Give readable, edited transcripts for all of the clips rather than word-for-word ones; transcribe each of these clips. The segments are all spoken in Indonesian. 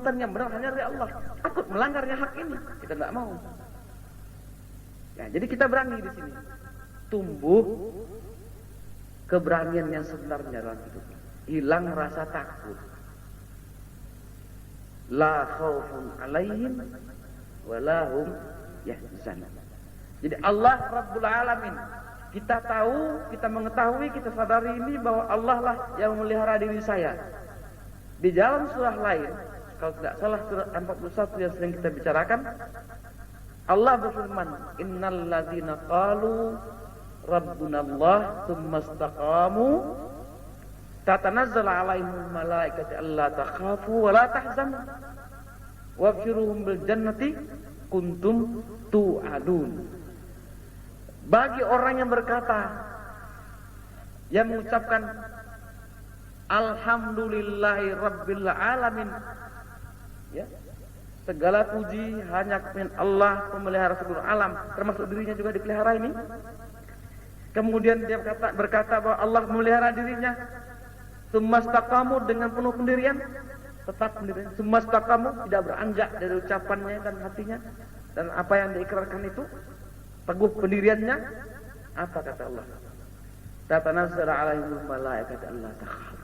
kekuatan yang benar hanya dari Allah. Takut melanggarnya hak ini, kita tidak mau. Ya, jadi kita berani di sini. Tumbuh keberanian yang sebenarnya dalam hidup. Hilang rasa takut. La khaufun alaihim wa lahum yahzanun. Jadi Allah Rabbul Alamin. Kita tahu, kita mengetahui, kita sadari ini bahwa Allah lah yang memelihara diri saya. Di dalam surah lain, kalau tidak salah surah 41 yang sering kita bicarakan, Allah berfirman, Innal ladzina qalu Rabbunallah tsumma istaqamu tatanazzalu alaihimul malaikatu alla takhafu wa la tahzanu wabshiruhum bil jannati kuntum tu'adun. Bagi orang yang berkata, yang mengucapkan Alhamdulillahi Rabbil Alamin, ya, segala puji hanya kepada Allah pemelihara seluruh alam, termasuk dirinya juga dipelihara ini. Kemudian dia berkata bahwa Allah memelihara dirinya. Sumastaqamu, dengan penuh pendirian, tetap pendirian. Sumastaqamu, tidak beranjak dari ucapannya dan hatinya dan apa yang diikrarkan itu, teguh pendiriannya. Apa kata Allah? Tatanazzalu alaihimul malaikatu alla takhaf.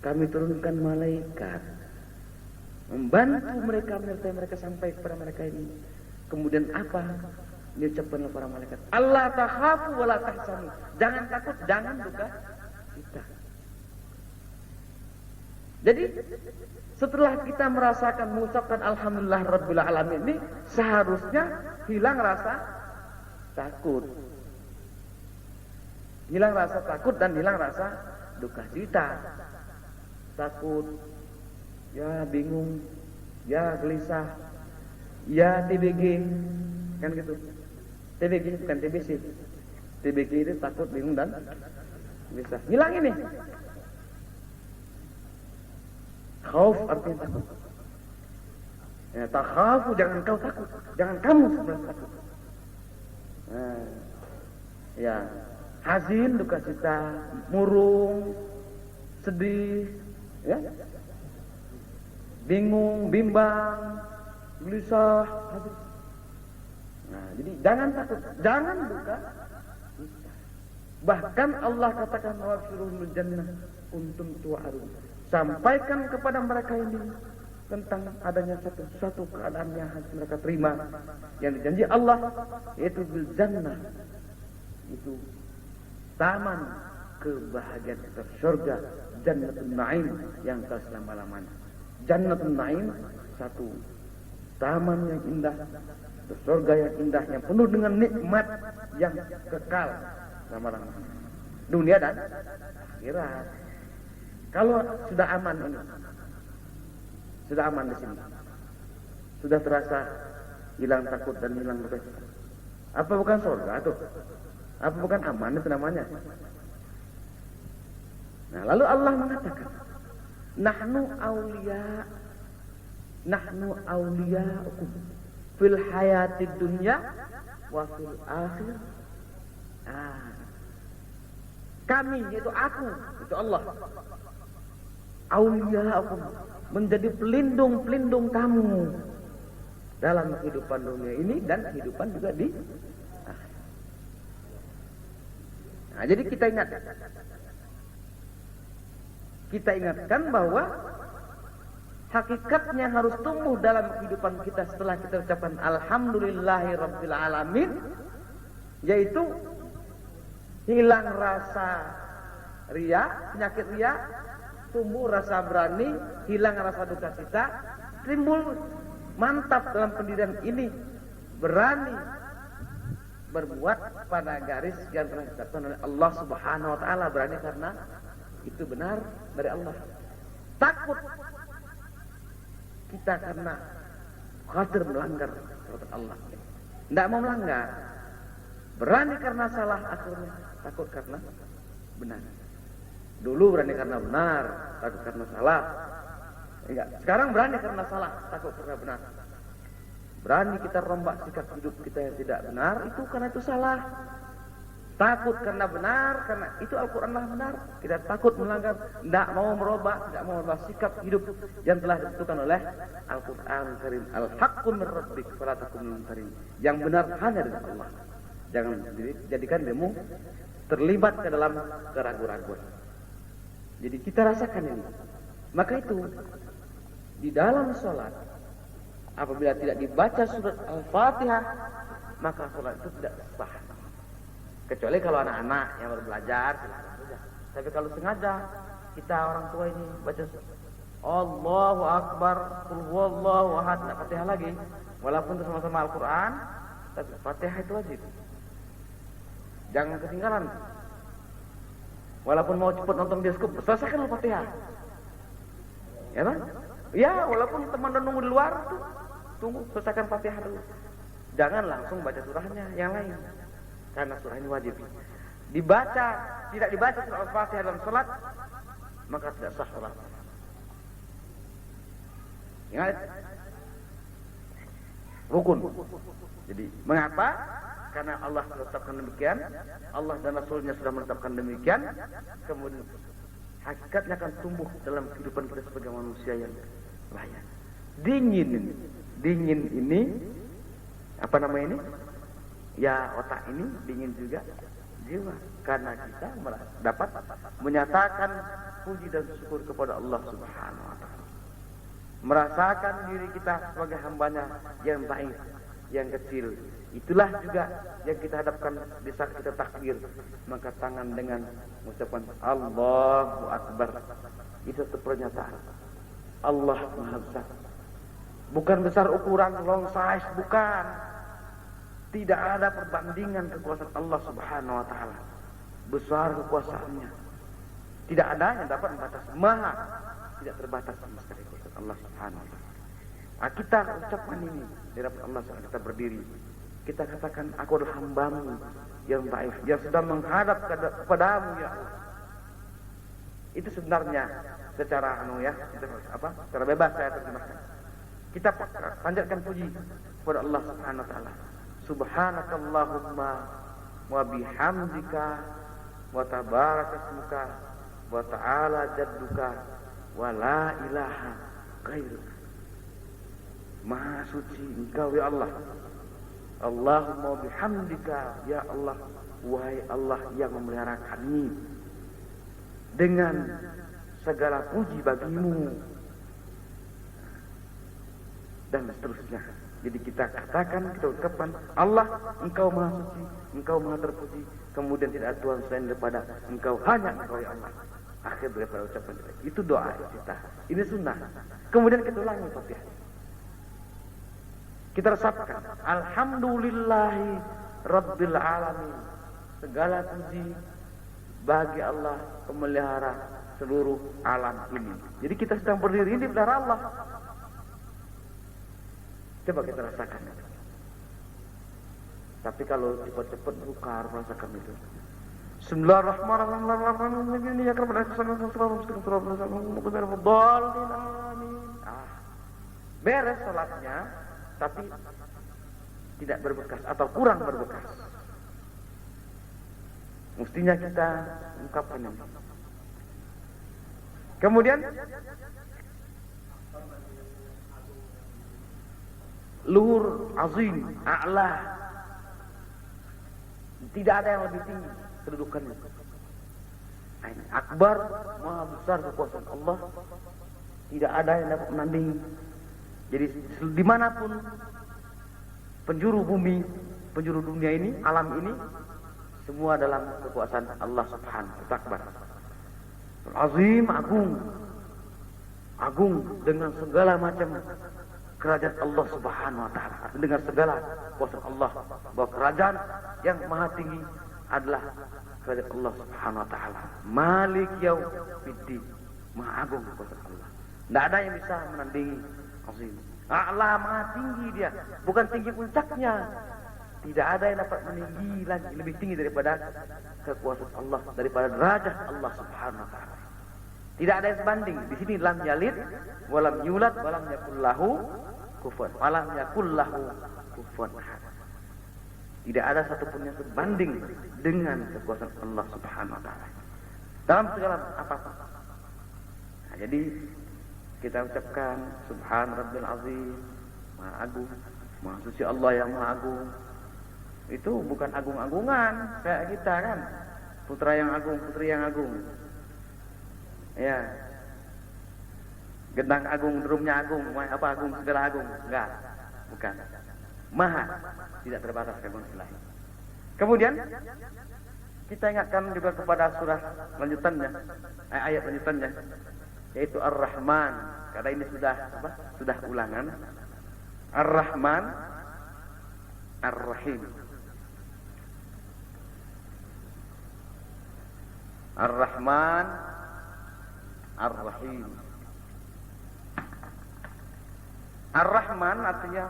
Kami turunkan malaikat membantu mereka, menyertai mereka sampai kepada mereka ini. Kemudian apa diucapkan oleh para malaikat? Allah takhafu wa la tahzanu. Jangan takut, jangan duka cita. Jadi setelah kita merasakan, mengucapkan Alhamdulillah Rabbil Alamin ini, seharusnya hilang rasa takut. Hilang rasa takut dan hilang rasa duka cita. Takut, ya bingung, ya gelisah, ya TBG, kan gitu. TBG bukan TBC. TBG itu takut, bingung dan gelisah. Hilang ini. Khauf artinya takut. Ya, takhafu, jangan kau takut, jangan kamu sebenarnya takut. Nah, ya, hazin, duka cita, murung, sedih, ya, bingung, bimbang, gelisah, hazin. Nah, jadi jangan takut, jangan duka cita. Bahkan Allah katakan wabshiruhum bil jannah kuntum tu'adun. Sampaikan kepada mereka ini tentang adanya satu keadaan yang harus mereka terima, yang dijanji Allah, yaitu bil jannah, itu taman kebahagiaan serta surga, Jannatul Naim, yang kekal selama-lamanya. Jannatul Naim, satu taman yang indah, surga yang indah, yang penuh dengan nikmat yang kekal selama-lamanya, dunia dan akhirat. Kalau sudah aman ini, sudah aman di sini, sudah terasa hilang takut dan hilang duka cita, apa bukan surga tuh? Apa bukan aman itu namanya? Nah, lalu Allah mengatakan, nahnu awliya'ukum fil hayatid dunya wa fil akhir. Kami, yaitu aku, itu Allah. Awliya'ukum, menjadi pelindung-pelindung kamu dalam kehidupan dunia ini dan kehidupan juga di akhir. Nah, jadi kita ingatkan bahwa hakikatnya harus tumbuh dalam kehidupan kita setelah kita ucapkan Alhamdulillahi Rabbil Alamin, yaitu hilang rasa riya, penyakit riya, tumbuh rasa berani, hilang rasa duka cita, timbul mantap dalam pendirian ini, berani berbuat pada garis yang telah ditetapkan oleh Allah Subhanahu wa taala, berani karena itu benar dari Allah. Takut kita karena khawatir melanggar peraturan Allah. Tidak mau melanggar. Berani karena salah, akhirnya takut karena benar. Dulu berani karena benar, takut karena salah. Enggak. Sekarang berani karena salah, takut karena benar. Berani kita rombak sikap hidup kita yang tidak benar, itu karena itu salah. takut karena benar, karena itu Al-Quranlah benar. Tidak takut melanggar, tidak mau merubah, tidak mau merubah sikap hidup yang telah ditentukan oleh Al-Quran Karim. Al-haqqu min rabbik fala takun minal mumtarin. Yang benar hanya dari Allah. Jangan jadikan dirimu terlibat ke dalam keraguan-raguan. Jadi kita rasakan ini. Maka itu di dalam sholat, apabila tidak dibaca surat Al-Fatihah, maka sholat itu tidak sah. Kecuali kalau anak-anak yang baru belajar, silakan saja. Tapi kalau sengaja kita orang tua ini baca Allahu Akbar, Qul huwallahu ahad, tidak Fatihah lagi, walaupun itu sama-sama Al-Quran, tapi Fatihah itu wajib. Jangan ketinggalan. Walaupun mau cepat nonton bioskop, selesaikan Al-Fatihah. Ya kan? Ya, walaupun teman nunggu di luar tuh, tunggu selesaikan Fatihah dulu. Jangan langsung baca surahnya yang lain. Karena surah ini wajib. Dibaca, tidak dibaca surah Al-Fatihah dalam salat, maka tidak sah salat. Ingat? Rukun. Jadi, mengapa? Karena Allah menetapkan demikian, Allah dan Rasulnya sudah menetapkan demikian, kemudian hakikatnya akan tumbuh dalam kehidupan kita sebagai manusia yang layak. Dingin ini, apa namanya ini? Ya, otak ini dingin juga jiwa, karena kita dapat menyatakan puji dan syukur kepada Allah Subhanahu wa taala. Merasakan diri kita sebagai hambanya yang baik, yang kecil. Itulah juga yang kita hadapkan di saat kita takbir, maka tangan dengan mengucapkan Allahu Akbar. Itu satu pernyataan. Allah Maha Besar. Bukan besar ukuran long size, bukan. Tidak ada perbandingan kekuasaan Allah Subhanahu wa taala. Besar kekuasaannya. Tidak ada yang dapat membatas. Maha, tidak terbatas sama sekali kekuasaan Allah Subhanahu wa taala. Kita ucapkan ini di hadapan Allah saat kita berdiri. Kita katakan, aku adalah hamba-Mu yang baik, yang sedang menghadap kepadamu ya Allah. Itu sebenarnya secara secara bebas saya terjemahkan. Kita panjatkan puji kepada Allah Subhanahu wa taala. Subhanakallahumma wa bihamdika wa tabaraka ismuka wa ta'ala jadduka wa la ilaha ghairuka. Maha suci Engkau ya Allah. Allahumma wa bihamdika ya Allah, wahai Allah yang memelihara kami, dengan segala puji bagimu, dan seterusnya. Jadi kita katakan, kita ucapkan, Allah, Engkau Maha Suci, Engkau Maha Terpuji, kemudian tidak ada Tuhan selain daripada Engkau, hanya Engkau ya Allah. Akhir daripada ucapan kita. Itu doa kita. Ini sunnah. Kemudian kita ulangi Fatihah. Kita resapkan, Alhamdulillahi Rabbil Alamin. Segala puji bagi Allah, pemelihara seluruh alam ini. Jadi kita sedang berdiri ini pelihara Allah. Coba kita rasakan. Tapi kalau cepat-cepat bukar merasakan itu. Bismillahirrahmanirrahim. Ya kepada beres salatnya, tapi tidak berbekas atau kurang berbekas. Mestinya kita ungkapkan ini. Kemudian luhur, azim, a'la. Tidak ada yang lebih tinggi kedudukannya. Akbar, maha besar kekuasaan Allah. Tidak ada yang dapat menandingi. Jadi dimanapun penjuru bumi, penjuru dunia ini, alam ini, semua dalam kekuasaan Allah Subhanahu wa ta'ala. Azim, agung dengan segala macam kerajaan Allah Subhanahu wa ta'ala, dengan segala kuasa Allah, bahwa kerajaan yang maha tinggi adalah kerajaan Allah Subhanahu wa ta'ala. Malik yaumiddin, maha agung kuasa Allah. Tidak ada yang bisa menandingi azim. A'la, maha tinggi dia, bukan tinggi puncaknya. Tidak ada yang dapat meninggi lagi lebih tinggi daripada kekuasaan Allah, daripada derajat Allah Subhanahu wa ta'ala. Tidak ada yang sebanding. Di sini lam yalid walam yulad walam yakul lahu kufuwan. Walam yakul lahu kufuwan ahad. Tidak ada satupun yang sebanding dengan kekuasaan Allah Subhanahu wa taala. Dalam segala apapun. Nah, jadi kita ucapkan Subhan Rabbil Azim, Maha Agung, Maha Suci Allah yang Maha Agung. Itu bukan agung-agungan kayak kita kan. Putra yang agung, putri yang agung. Ya. Gendang agung, drumnya agung, apa agung, segala agung. Enggak. Bukan. Maha, tidak terbatas keagungan ilahi. Kemudian kita ingatkan juga kepada surah lanjutannya, ayat lanjutannya, yaitu Ar-Rahman. Karena ini sudah apa? Sudah ulangan. Ar-Rahman, Ar-Rahim. Ar-Rahman, Ar-Rahim. Ar-Rahman artinya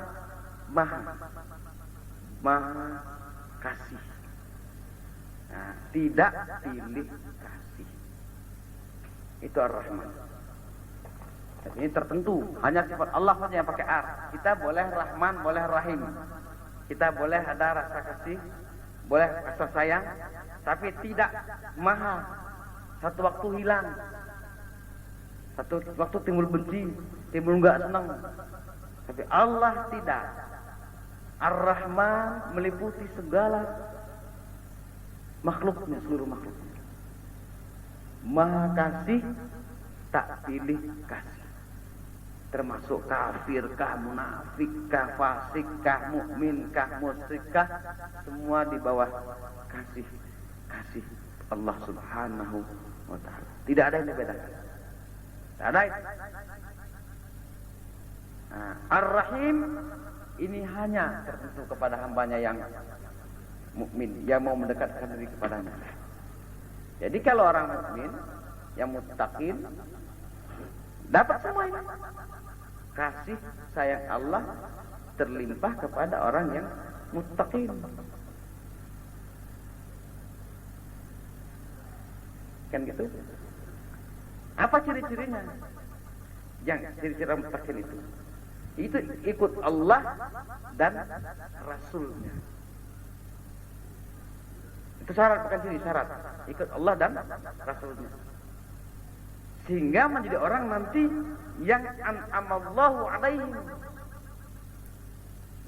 Maha kasih. Nah, tidak pilih kasih. Itu Ar-Rahman. Dan ini tertentu, hanya sifat Allah saja yang pakai ar. Kita boleh Rahman, boleh Rahim. Kita boleh ada rasa kasih, boleh rasa sayang, tapi tidak Maha. Satu waktu hilang, satu waktu timbul benci, timbul enggak senang. Tapi Allah tidak. Ar-Rahman meliputi segala makhluknya, seluruh makhluknya. Maha kasih, tak pilih kasih. Termasuk kafir kah, munafik kah, fasik kah, mukmin kah, musyrik kah, semua di bawah kasih Allah Subhanahu wa taala. Tidak ada yang dibedakan. Tidak ada itu. Nah, Ar-Rahim ini hanya tertentu kepada hambanya yang mukmin, yang mau mendekatkan diri kepadanya. Jadi kalau orang mukmin yang muttaqin dapat semua ini. Kasih sayang Allah terlimpah kepada orang yang muttaqin. Kan gitu? Apa ciri-cirinya? Yang ciri-ciri muttaqin itu ikut Allah dan Rasulnya. Itu syarat, bukan ciri, syarat. Ikut Allah dan Rasulnya. Sehingga menjadi orang nanti yang an'amallahu alaihim,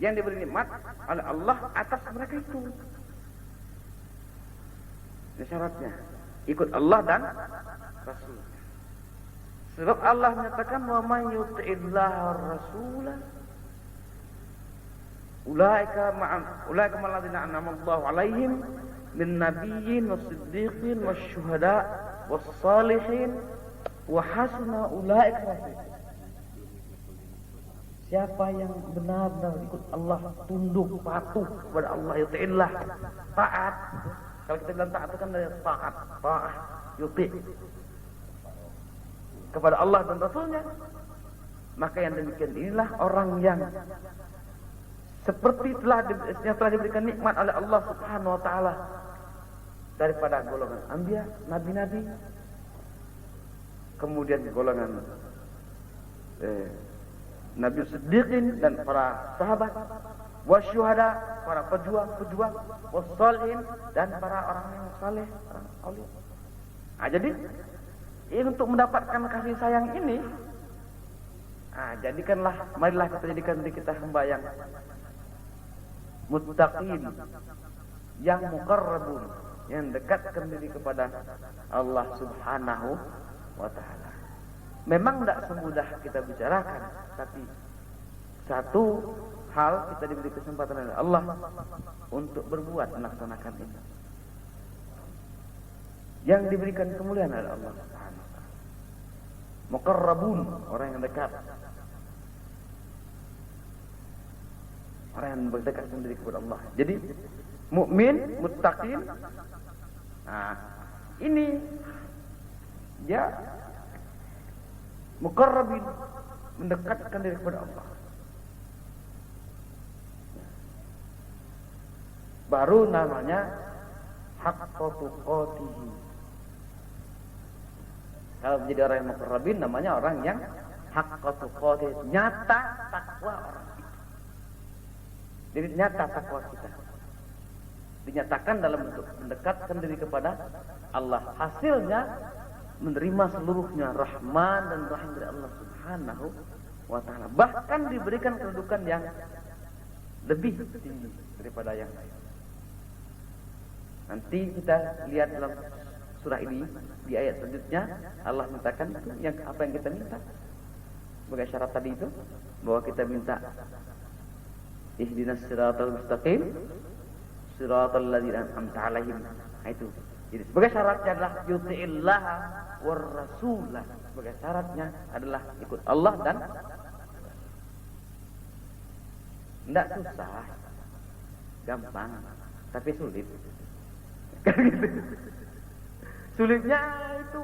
yang diberi nikmat oleh Allah atas mereka itu. Ini syaratnya. Ikut Allah dan Rasul. Sebab Allah menyatakan wa may yuti'illaha war-rasula ulaika ma'alladzina an'ama Allahu alaihim min nabiyyin was-siddiqin wasyuhada was-salihin wa hasuna ulaika rafiqa. Siapa yang benar-benar ikut Allah, tunduk, patuh kepada Allah, yuti'illah, taat. Kalau kita bilang taat itu kan dari taat, yuti' kepada Allah dan Rasulnya, maka yang demikian inilah orang yang seperti yang telah diberikan nikmat oleh Allah Subhanahu wa taala daripada golongan anbiya, nabi-nabi, kemudian golongan nabi siddiqin dan para sahabat, wasyuhada, para pejuang, wassalihin, dan para orang yang saleh, orang aulia. Nah, jadi untuk mendapatkan kasih sayang ini, marilah kita jadikan diri kita hamba yang muttaqin, yang muqarrabun, yang dekatkan diri kepada Allah Subhanahu wa taala. Memang tidak semudah kita bicarakan, tapi satu hal kita diberi kesempatan oleh Allah untuk berbuat, melaksanakan ini. Yang diberikan kemuliaan oleh Allah Subhanahu wa taala. Muqarrabun, orang yang dekat. Orang yang berdekat sendiri kepada Allah. Jadi mukmin, muttaqin. Nah, ini dia muqarrabin, mendekatkan diri kepada Allah. Baru namanya haqqa tuqatihi. Kalau menjadi orang yang muqarrabin, namanya orang yang haqqa tuqatihi, nyata takwa orang itu. Jadi nyata takwa kita. dinyatakan dalam bentuk mendekatkan diri kepada Allah. Hasilnya menerima seluruhnya Rahman dan Rahim dari Allah Subhanahu wa taala. Bahkan diberikan kedudukan yang lebih tinggi daripada yang lain. Nanti kita lihat dalam surah ini di ayat selanjutnya Allah mengatakan itu yang apa yang kita minta. Sebagai syarat tadi itu bahwa kita minta ihdinas siratal mustaqim siratal ladzina an'amta 'alaihim. Itu. Jadi sebagai syaratnya adalah yuti'illaha war rasulah. Sebagai syaratnya adalah ikut Allah dan tidak susah, gampang, tapi sulit. Kan gitu. Sulitnya itu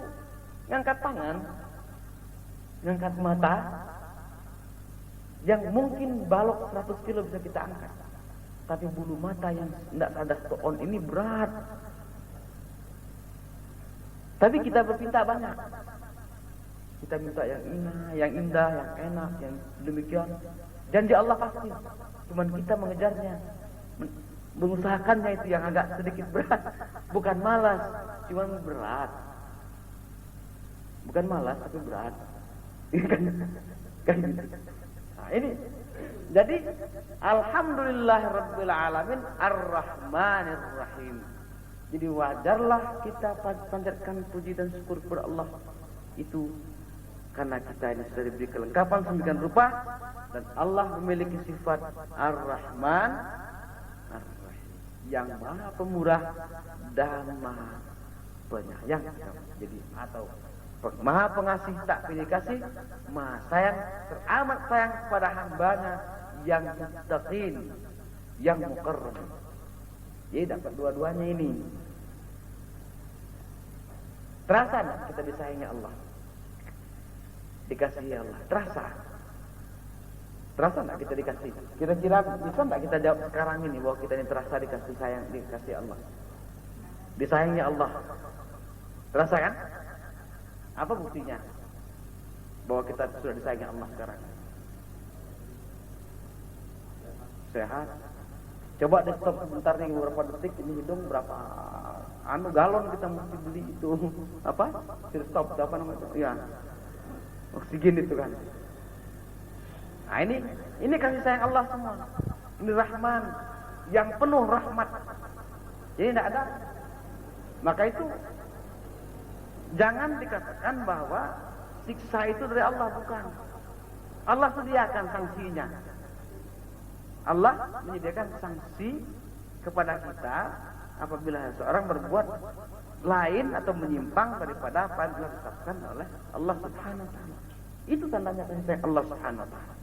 ngangkat tangan, ngangkat mata, yang mungkin balok 100 kilo bisa kita angkat. Tapi bulu mata yang tidak ada on ini berat. Tapi kita berpinta banyak. Kita minta yang indah, yang enak, yang demikian. Janji Allah pasti. Cuman kita mengejarnya, mengusahakannya itu yang agak sedikit berat. Bukan malas, cuman berat. Bukan malas, tapi berat. Kan gitu. Nah, ini. Jadi, alhamdulillah rabbil alamin ar-rahmanir rahim. Jadi wajarlah kita panjatkan puji dan syukur kepada Allah itu karena kita ini sudah diberi kelengkapan sedemikian rupa dan Allah memiliki sifat Ar-Rahman Ar-Rahim yang Maha Pemurah dan Maha Penyayang. Jadi atau Maha Pengasih tak pilih kasih, Maha Sayang teramat sayang kepada hambanya yang muttaqin, yang mukarram. Jadi dapat dua-duanya ini. Terasa tak kita disayangi Allah? Dikasihi Allah. Terasa? Terasa tak kita dikasih? Kira-kira bisa tak kita jawab sekarang ini bahwa kita ini terasa dikasih sayang, dikasih Allah? Disayangi Allah. Terasa kan? Apa buktinya? Bahwa kita sudah disayangi Allah sekarang. Sehat. Coba di stop sebentar nih beberapa detik, ini hitung berapa galon kita mesti beli itu apa? Stop apa namanya? Ya. Oksigen itu kan. Nah, ini kasih sayang Allah semua. Ini Rahman yang penuh rahmat. Jadi tidak ada. Maka itu jangan dikatakan bahwa siksa itu dari Allah, bukan. Allah sediakan sanksinya. Allah menyediakan sanksi kepada kita apabila seorang berbuat lain atau menyimpang daripada apa yang telah ditetapkan oleh Allah Subhanahu wa taala. Itu tandanya kasih sayang Allah Subhanahu wa taala.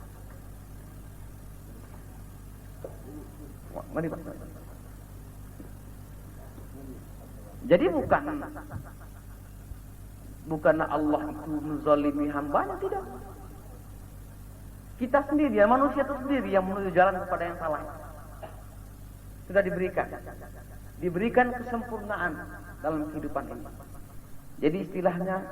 Mari Pak. Jadi bukanlah Allah itu menzalimi hambanya, tidak. Kita sendiri, manusia itu sendiri yang menuju jalan kepada yang salah. Sudah diberikan kesempurnaan dalam kehidupan ini. Jadi istilahnya